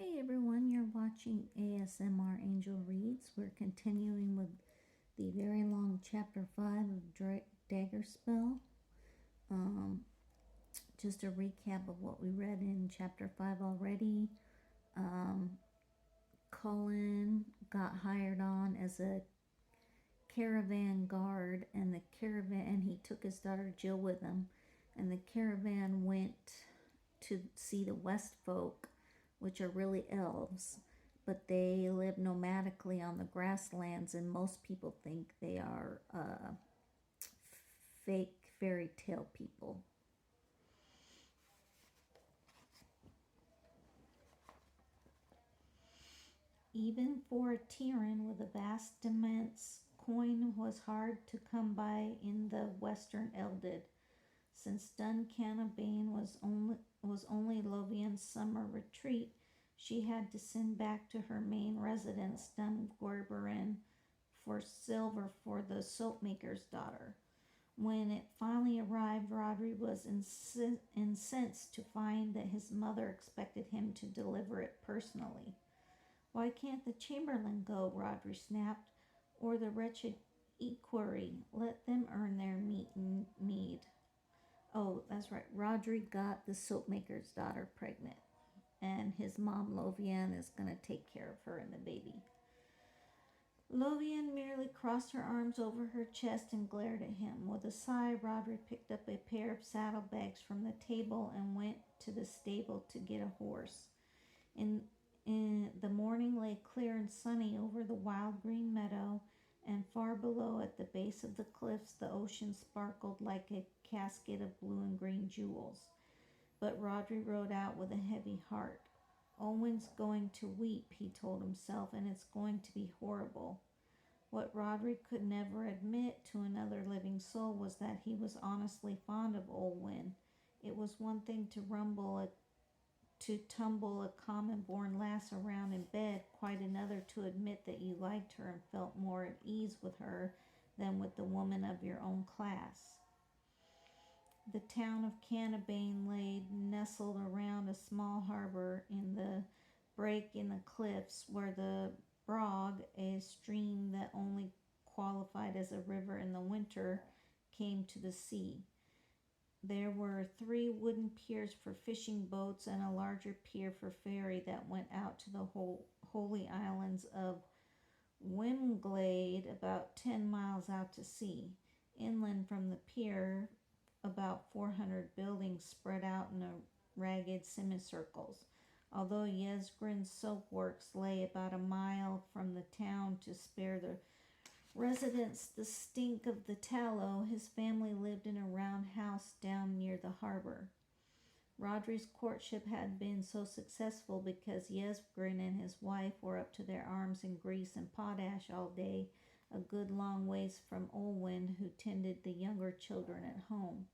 Hey everyone, you're watching ASMR Angel Reads. We're continuing with the very long chapter 5 of Daggerspell. Um, just a recap of what we read in chapter 5 already. Um, Cullen got hired on as a caravan guard, and he took his daughter Jill with him, and the caravan went to see the West folk, which are really elves, but they live nomadically on the grasslands, and most people think they are fake fairy tale people. Even for a Tyran with a vast immense coin was hard to come by in the western Eldid, since Duncanabane was only Lovian's summer retreat. She had to send back to her main residence, Dungerberin, for silver for the soapmaker's daughter. When it finally arrived, Rodri was incensed to find that his mother expected him to deliver it personally. "Why can't the chamberlain go?" Rodri snapped. "Or the wretched equerry? Let them earn their meed." Oh, that's right. Rodri got the soapmaker's daughter pregnant, and his mom, Lovian, is going to take care of her and the baby. Lovian merely crossed her arms over her chest and glared at him. With a sigh, Rodri picked up a pair of saddlebags from the table and went to the stable to get a horse. In the morning lay clear and sunny over the wild green meadow, and far below at the base of the cliffs the ocean sparkled like a casket of blue and green jewels. But Rodri rode out with a heavy heart. "Owen's going to weep," he told himself, "and it's going to be horrible." What Rodri could never admit to another living soul was that he was honestly fond of Olwen. It was one thing to tumble a common-born lass around in bed, quite another to admit that you liked her and felt more at ease with her than with the woman of your own class. The town of Canabane lay nestled around a small harbor in the break in the cliffs where the Brog, a stream that only qualified as a river in the winter, came to the sea. There were 3 wooden piers for fishing boats and a larger pier for ferry that went out to the holy islands of Wimglade, about 10 miles out to sea. Inland from the pier, about 400 buildings spread out in ragged semicircles. Although Yesgrin's soapworks lay about a mile from the town to spare the residents the stink of the tallow, his family lived in a round house down near the harbor. Rodri's courtship had been so successful because Yesgrin and his wife were up to their arms in grease and potash all day, a good long ways from Olwen, who tended the younger children at home.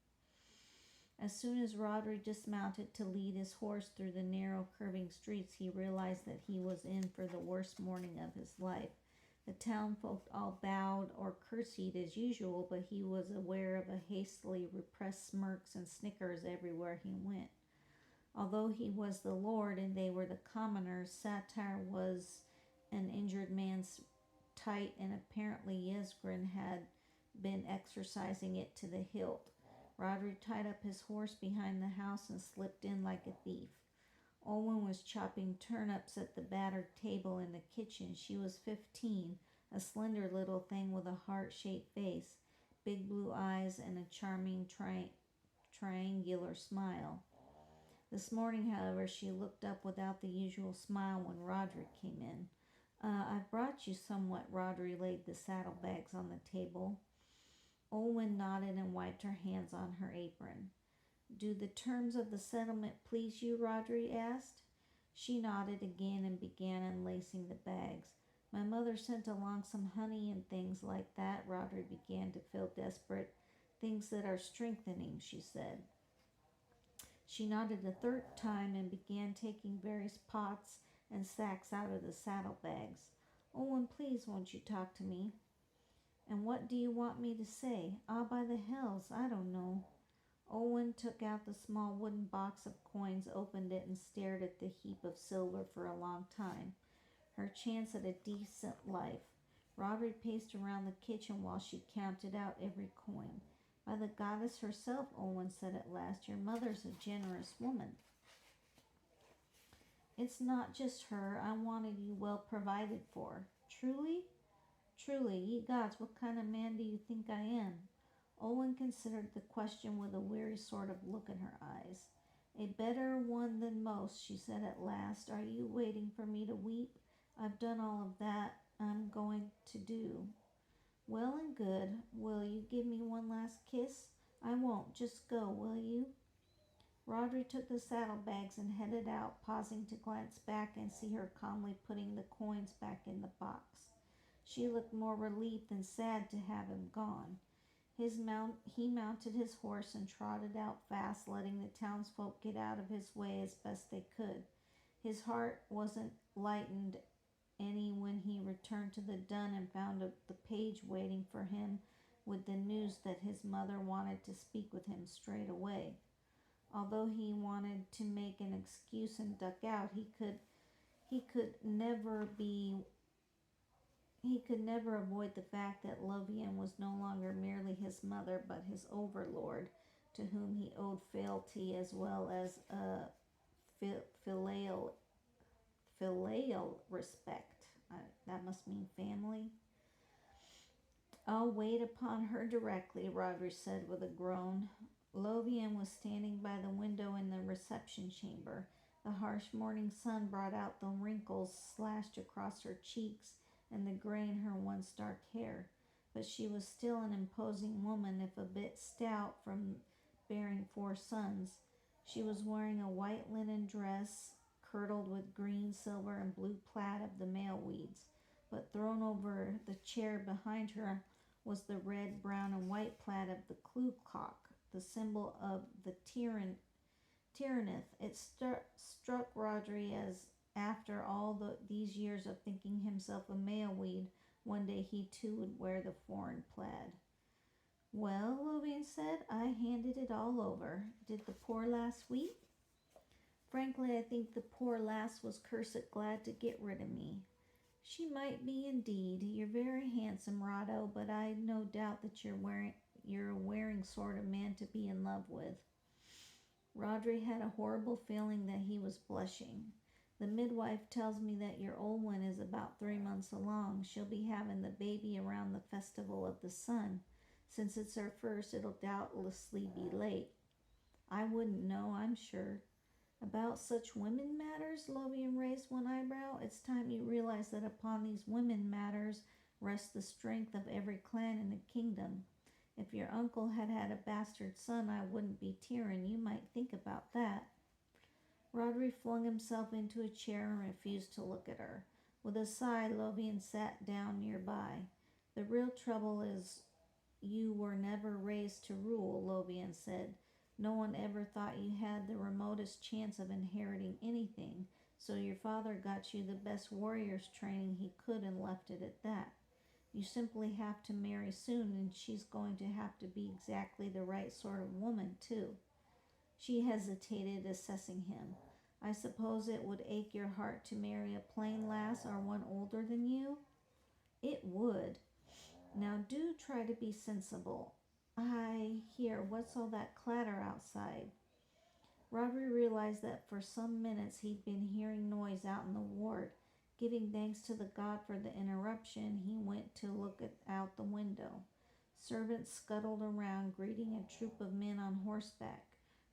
As soon as Rodri dismounted to lead his horse through the narrow curving streets, he realized that he was in for the worst morning of his life. The townfolk all bowed or curtsied as usual, but he was aware of a hastily repressed smirks and snickers everywhere he went. Although he was the lord and they were the commoners, satire was an injured man's tight, and apparently Yesgrin had been exercising it to the hilt. Rodri tied up his horse behind the house and slipped in like a thief. Owen was chopping turnips at the battered table in the kitchen. She was 15, a slender little thing with a heart-shaped face, big blue eyes, and a charming triangular smile. This morning, however, she looked up without the usual smile when Rodri came in. "I've brought you somewhat." Rodri laid the saddlebags on the table. Olwen nodded and wiped her hands on her apron. "Do the terms of the settlement please you?" Rodri asked. She nodded again and began unlacing the bags. "My mother sent along some honey and things like that." Rodri began to feel desperate. "Things that are strengthening," she said. She nodded a third time and began taking various pots and sacks out of the saddlebags. "Owen, please won't you talk to me?" "And what do you want me to say?" "Ah, by the hells, I don't know." Owen took out the small wooden box of coins, opened it, and stared at the heap of silver for a long time. Her chance at a decent life. Rodri paced around the kitchen while she counted out every coin. By the goddess herself, Owen said at last, your mother's a generous woman. It's not just her. I wanted you well provided for. Truly? Truly, ye gods, what kind of man do you think I am? Owen considered the question with a weary sort of look in her eyes. A better one than most, she said at last. Are you waiting for me to weep? I've done all of that I'm going to do. Well and good. Will you give me one last kiss? I won't. Just go, will you? Rodri took the saddlebags and headed out, pausing to glance back and see her calmly putting the coins back in the box. She looked more relieved than sad to have him gone. He mounted his horse and trotted out fast, letting the townsfolk get out of his way as best they could. His heart wasn't lightened any when he returned to the dun and found the page waiting for him with the news that his mother wanted to speak with him straight away. Although he wanted to make an excuse and duck out, he could never avoid the fact that Lovian was no longer merely his mother, but his overlord, to whom he owed fealty as well as a filial respect. That must mean family. I'll wait upon her directly, Rodri said with a groan. Lovian was standing by the window in the reception chamber. The harsh morning sun brought out the wrinkles slashed across her cheeks and the gray in her once dark hair, but she was still an imposing woman, if a bit stout from bearing 4 sons. She was wearing a white linen dress, kirtled with green, silver, and blue plaid of the male weeds, but thrown over the chair behind her was the red, brown, and white plaid of the Klucock, the symbol of the tyranneth. It struck Rodri as, after all these years of thinking himself a male weed, one day he too would wear the foreign plaid. Well, Lovian said, I handed it all over. Did the poor lass weep? Frankly, I think the poor lass was cursed glad to get rid of me. She might be indeed. You're very handsome, Rado, but I've no doubt that you're a wearing sort of man to be in love with. Rodri had a horrible feeling that he was blushing. The midwife tells me that your old one is about 3 months along. She'll be having the baby around the festival of the sun. Since it's her first, it'll doubtlessly be late. I wouldn't know, I'm sure. About such women matters, Lovian raised one eyebrow. It's time you realize that upon these women matters rests the strength of every clan in the kingdom. If your uncle had had a bastard son, I wouldn't be tearing. You might think about that. Rodri flung himself into a chair and refused to look at her. With a sigh, Lovian sat down nearby. The real trouble is you were never raised to rule, Lovian said. No one ever thought you had the remotest chance of inheriting anything, so your father got you the best warrior's training he could and left it at that. You simply have to marry soon, and she's going to have to be exactly the right sort of woman, too. She hesitated, assessing him. I suppose it would ache your heart to marry a plain lass or one older than you? It would. Now do try to be sensible. What's all that clatter outside? Rodri realized that for some minutes he'd been hearing noise out in the ward. Giving thanks to the god for the interruption, he went to look out the window. Servants scuttled around, greeting a troop of men on horseback.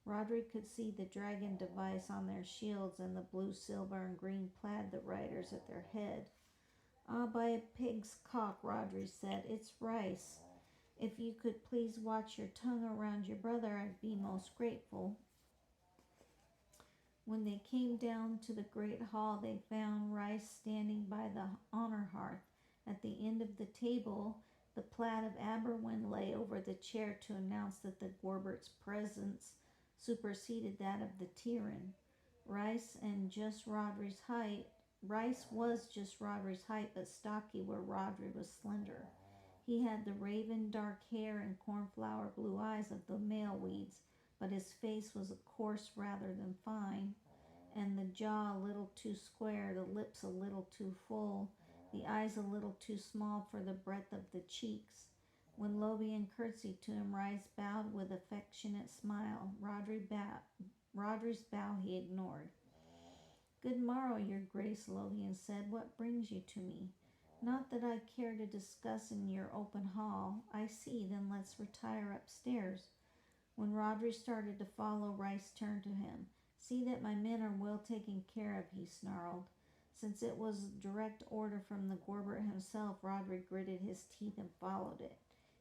Rodri could see the dragon device on their shields and the blue, silver, and green plaid the riders at their head. Ah, by a pig's cock, Rodri said, it's rice. If you could please watch your tongue around your brother, I'd be most grateful. When they came down to the great hall, they found Rice standing by the honor hearth. At the end of the table, the plaid of Aberwin lay over the chair to announce that the Gorbert's presence superseded that of the Tyran. Rice was just Rodri's height, but stocky where Rodri was slender. He had the raven dark hair and cornflower blue eyes of the male weeds, but his face was coarse rather than fine, and the jaw a little too square, the lips a little too full, the eyes a little too small for the breadth of the cheeks. When Lovian curtsied to him, Rice bowed with affectionate smile. Roderi's bow he ignored. "Good morrow, your grace," Lovian said. "What brings you to me?" "Not that I care to discuss in your open hall." "I see, then let's retire upstairs." When Rodri started to follow, Rice turned to him. "See that my men are well taken care of," he snarled. Since it was direct order from the Gorbert himself, Rodri gritted his teeth and followed it.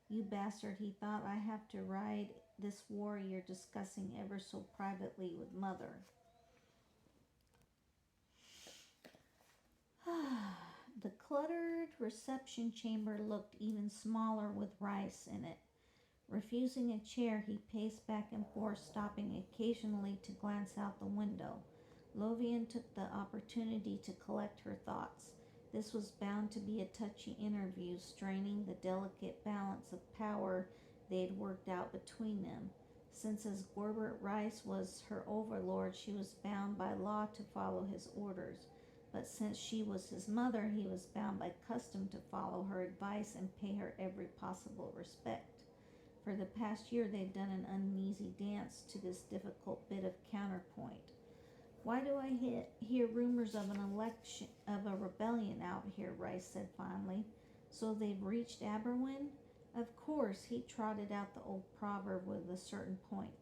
"You bastard," he thought, "I have to ride this war you're discussing ever so privately with Mother." The cluttered reception chamber looked even smaller with Rice in it. Refusing a chair, he paced back and forth, stopping occasionally to glance out the window. Lovian took the opportunity to collect her thoughts. This was bound to be a touchy interview, straining the delicate balance of power they had worked out between them. Since as Gorbert Rice was her overlord, she was bound by law to follow his orders. But since she was his mother, he was bound by custom to follow her advice and pay her every possible respect. For the past year, they'd done an uneasy dance to this difficult bit of counterpoint. "Why do I hear rumors of an election, of a rebellion out here?" Rice said finally. "So they've reached Aberwin?" "Of course," he trotted out the old proverb with a certain point.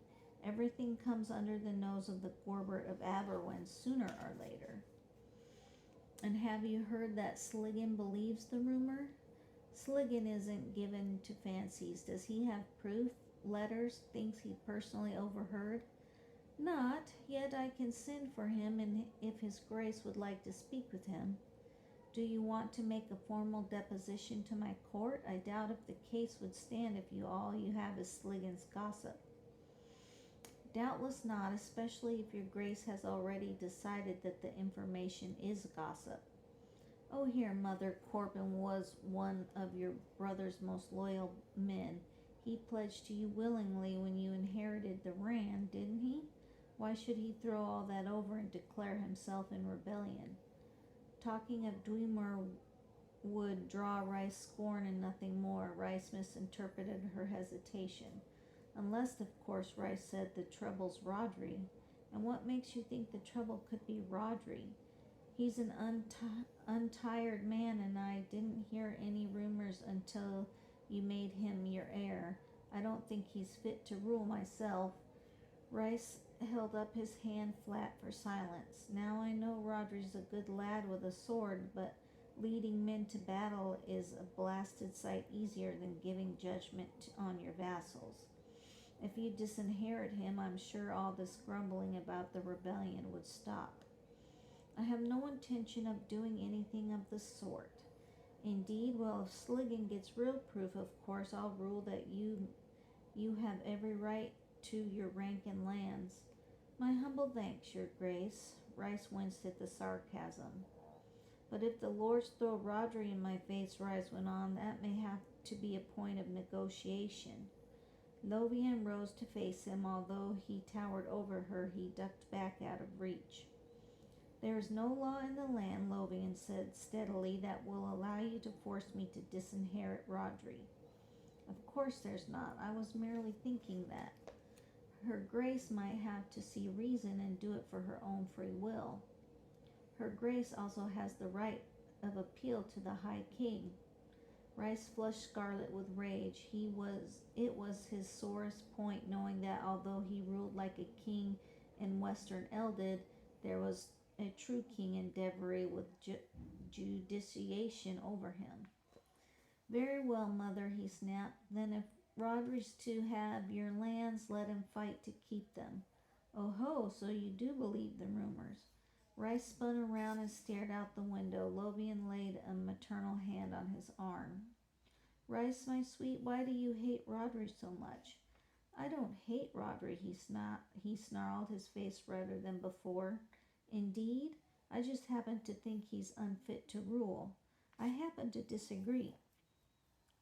"Everything comes under the nose of the Gorbert of Aberwin sooner or later." "And have you heard that Sligan believes the rumor?" "Sligan isn't given to fancies. Does he have proof? Letters? Things he personally overheard?" "Not. Yet I can send for him, and if his grace would like to speak with him." "Do you want to make a formal deposition to my court? I doubt if the case would stand if all you have is Sligan's gossip." "Doubtless not, especially if your grace has already decided that the information is gossip." "Oh, here, Mother, Corbin was one of your brother's most loyal men. He pledged to you willingly when you inherited the Rand, didn't he? Why should he throw all that over and declare himself in rebellion?" Talking of Dwemer would draw Rice scorn and nothing more. Rice misinterpreted her hesitation. "Unless, of course," Rice said, "the trouble's Rodri." "And what makes you think the trouble could be Rodri?" "He's an untired man, and I didn't hear any rumors until you made him your heir. I don't think he's fit to rule myself." Rice held up his hand flat for silence. "Now I know Rodri's a good lad with a sword, but leading men to battle is a blasted sight easier than giving judgment on your vassals. If you disinherit him, I'm sure all this grumbling about the rebellion would stop." "I have no intention of doing anything of the sort." "Indeed? Well, if Sligan gets real proof, of course I'll rule that you have every right to your rank and lands." "My humble thanks, your grace." Rice winced at the sarcasm. "But if the lords throw Rodri in my face," Rice went on, "that may have to be a point of negotiation." Lovian rose to face him. Although he towered over her, he ducked back out of reach. "There is no law in the land," Lovian said steadily, "that will allow you to force me to disinherit Rodri." "Of course there's not. I was merely thinking that her grace might have to see reason and do it for her own free will. Her grace also has the right of appeal to the High King." Rice flushed scarlet with rage. It was his sorest point, knowing that although he ruled like a king in Western Eldid, there was a true king in Devery with judiciation over him. "Very well, Mother," he snapped. "Then if Rodri's to have your lands, let him fight to keep them." "Oh ho, so you do believe the rumors." Rice spun around and stared out the window. Lovian laid a maternal hand on his arm. "Rice, my sweet, why do you hate Rodri so much?" "I don't hate Rodri," he snarled, his face redder than before. "Indeed? I just happen to think he's unfit to rule." "I happen to disagree."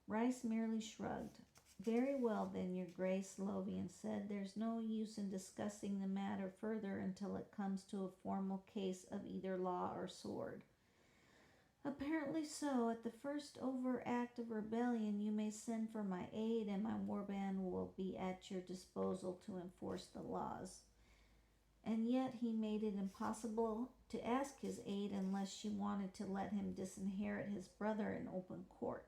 Rice merely shrugged. Very well, then, your grace, Lovian said. There's no use in discussing the matter further until it comes to a formal case of either law or sword. Apparently so. At the first overt act of rebellion, you may send for my aid, and my warband will be at your disposal to enforce the laws. And yet he made it impossible to ask his aid unless she wanted to let him disinherit his brother in open court.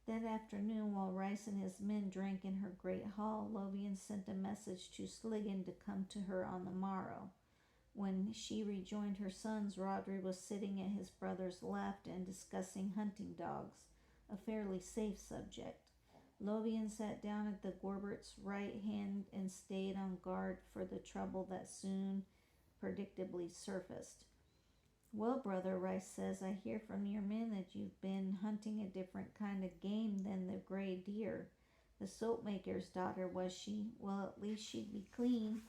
That afternoon, while Rice and his men drank in her great hall, Lovian sent a message to Sligan to come to her on the morrow. When she rejoined her sons, Rodri was sitting at his brother's left and discussing hunting dogs, a fairly safe subject. Lovian sat down at the Gorbert's right hand and stayed on guard for the trouble that soon predictably surfaced. Well, brother, Rice says, I hear from your men that you've been hunting a different kind of game than the gray deer. The soap maker's daughter, was she? Well, at least she'd be clean.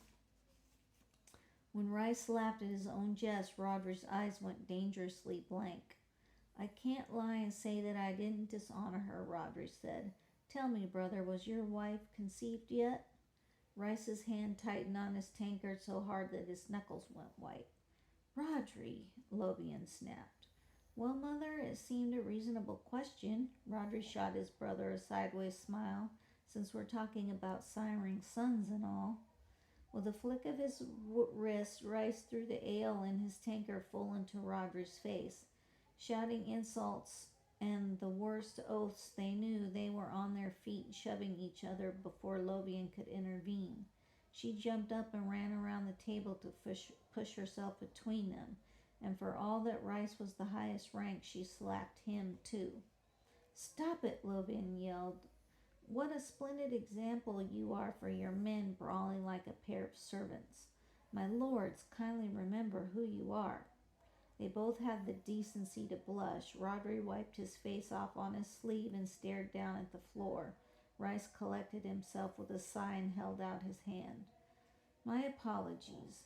When Rice laughed at his own jest, Roderi's eyes went dangerously blank. I can't lie and say that I didn't dishonor her, Rodri said. Tell me, brother, was your wife conceived yet? Rice's hand tightened on his tankard so hard that his knuckles went white. Rodri, Lovian snapped. Well, mother, it seemed a reasonable question. Rodri shot his brother a sideways smile, since we're talking about siring sons and all. With a flick of his wrist, Rice threw the ale in his tankard full into Rodri's face. Shouting insults and the worst oaths they knew, they were on their feet, shoving each other before Lovian could intervene. She jumped up and ran around the table to push herself between them, and for all that Rice was the highest rank, she slapped him too. Stop it, Lovian yelled. What a splendid example you are for your men brawling like a pair of servants. My lords, kindly remember who you are. They both had the decency to blush. Rodri wiped his face off on his sleeve and stared down at the floor. Rice collected himself with a sigh and held out his hand. My apologies.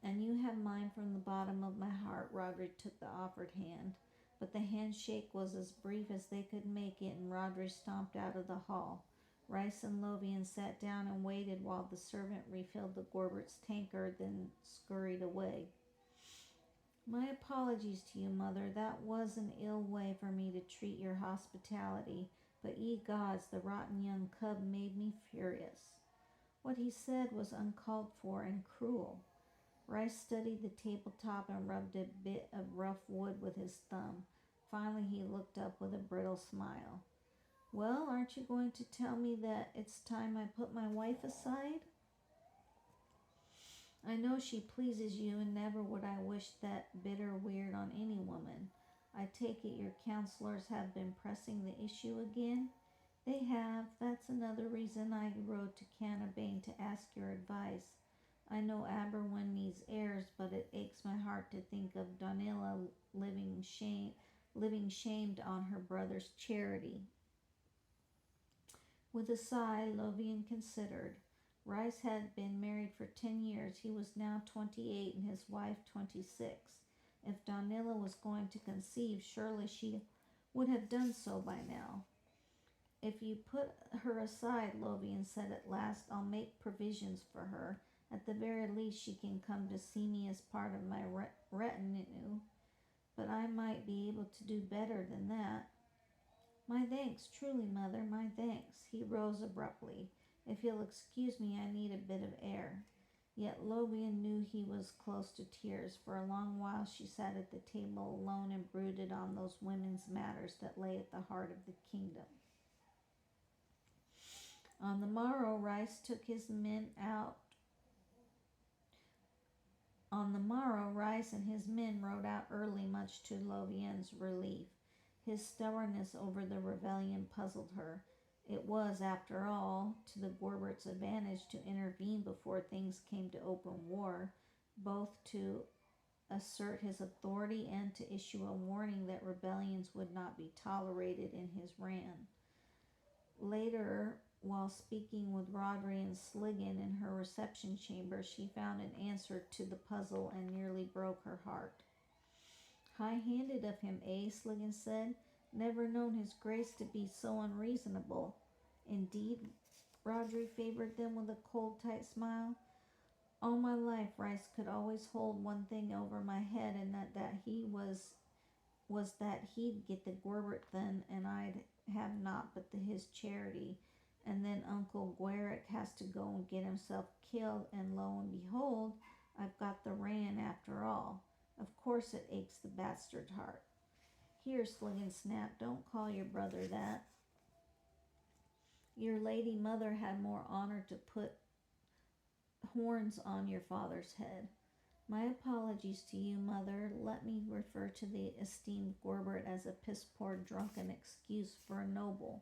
And you have mine from the bottom of my heart. Rodri took the offered hand. But the handshake was as brief as they could make it, and Rodri stomped out of the hall. Rice and Lovian sat down and waited while the servant refilled the Gorbert's tankard, then scurried away. My apologies to you, mother. That was an ill way for me to treat your hospitality, but ye gods, the rotten young cub made me furious. What he said was uncalled for and cruel. Rice studied the tabletop and rubbed a bit of rough wood with his thumb. Finally, he looked up with a brittle smile. Well, aren't you going to tell me that it's time I put my wife aside? I know she pleases you, and never would I wish that bitter weird on any woman. I take it your counselors have been pressing the issue again? They have. That's another reason I rode to Canabane to ask your advice. I know Aberwin needs heirs, but it aches my heart to think of Donilla living shamed on her brother's charity. With a sigh, Lovian considered. Rice had been married for 10 years. He was now 28 and his wife 26. If Donilla was going to conceive, surely she would have done so by now. If you put her aside, Lovian said at last, I'll make provisions for her. At the very least, she can come to see me as part of my retinue, but I might be able to do better than that. My thanks, truly, mother, my thanks. He rose abruptly. If you'll excuse me, I need a bit of air. Yet Lovian knew he was close to tears. For a long while she sat at the table alone and brooded on those women's matters that lay at the heart of the kingdom. On the morrow, Rice took his men out. On the morrow, Rice and his men rode out early, much to Lovian's relief. His stubbornness over the rebellion puzzled her. It was, after all, to the Gorbert's advantage to intervene before things came to open war, both to assert his authority and to issue a warning that rebellions would not be tolerated in his reign. Later, while speaking with Rodri and Sligan in her reception chamber, she found an answer to the puzzle and nearly broke her heart. High-handed of him, Sligan said. Never known his grace to be so unreasonable. Indeed, Rodri favored them with a cold, tight smile. All my life, Rice could always hold one thing over my head, and that he was that he'd get the Gorbert then, and I'd have naught but his charity. And then Uncle Guerick has to go and get himself killed, and lo and behold, I've got the ran after all. Of course it aches the bastard heart. Here, Sligan snapped, don't call your brother that. Your lady mother had more honor to put horns on your father's head. My apologies to you, mother. Let me refer to the esteemed Gorbert as a piss-poor drunken excuse for a noble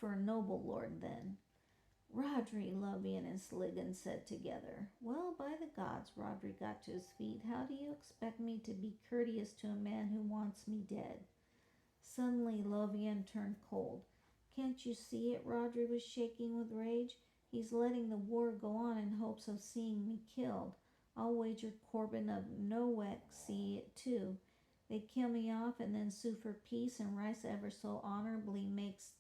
lord, then. Rodri, Lovian, and Sligan said together. Well, by the gods, Rodri got to his feet. How do you expect me to be courteous to a man who wants me dead? Suddenly, Lovian turned cold. Can't you see it? Rodri was shaking with rage. He's letting the war go on in hopes of seeing me killed. I'll wager Corbin of Nowek see it too. They kill me off and then sue for peace, and Rice ever so honorably makes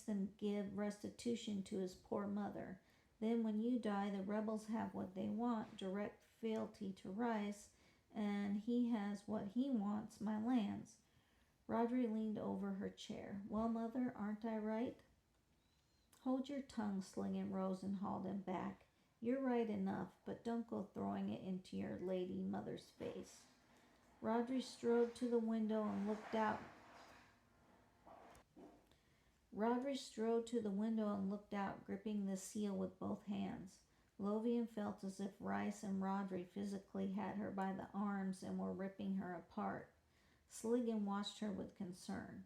them give restitution to his poor mother. Then when you die, the rebels have what they want, direct fealty to Rice, and he has what he wants, my lands. Rodri leaned over her chair. Well, mother, aren't I right? Hold your tongue, Sligan rose and hauled him back. You're right enough, but don't go throwing it into your lady mother's face. Rodri strode to the window and looked out. Gripping the seal with both hands. Lovian felt as if Rice and Rodri physically had her by the arms and were ripping her apart. Sligan watched her with concern.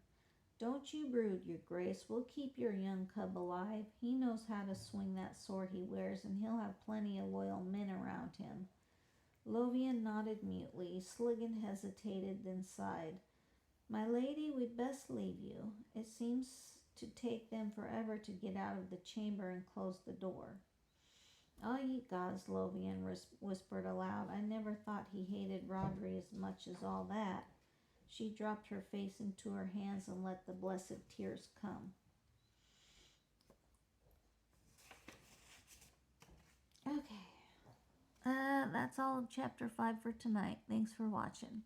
Don't you brood, your grace. We'll keep your young cub alive. He knows how to swing that sword he wears, and he'll have plenty of loyal men around him. Lovian nodded mutely. Sligan hesitated, then sighed. My lady, we'd best leave you. It seems to take them forever to get out of the chamber and close the door. Ah, ye gods, Lovian whispered aloud. I never thought he hated Rodri as much as all that. She dropped her face into her hands and let the blessed tears come. Okay. That's all of chapter 5 for tonight. Thanks for watching.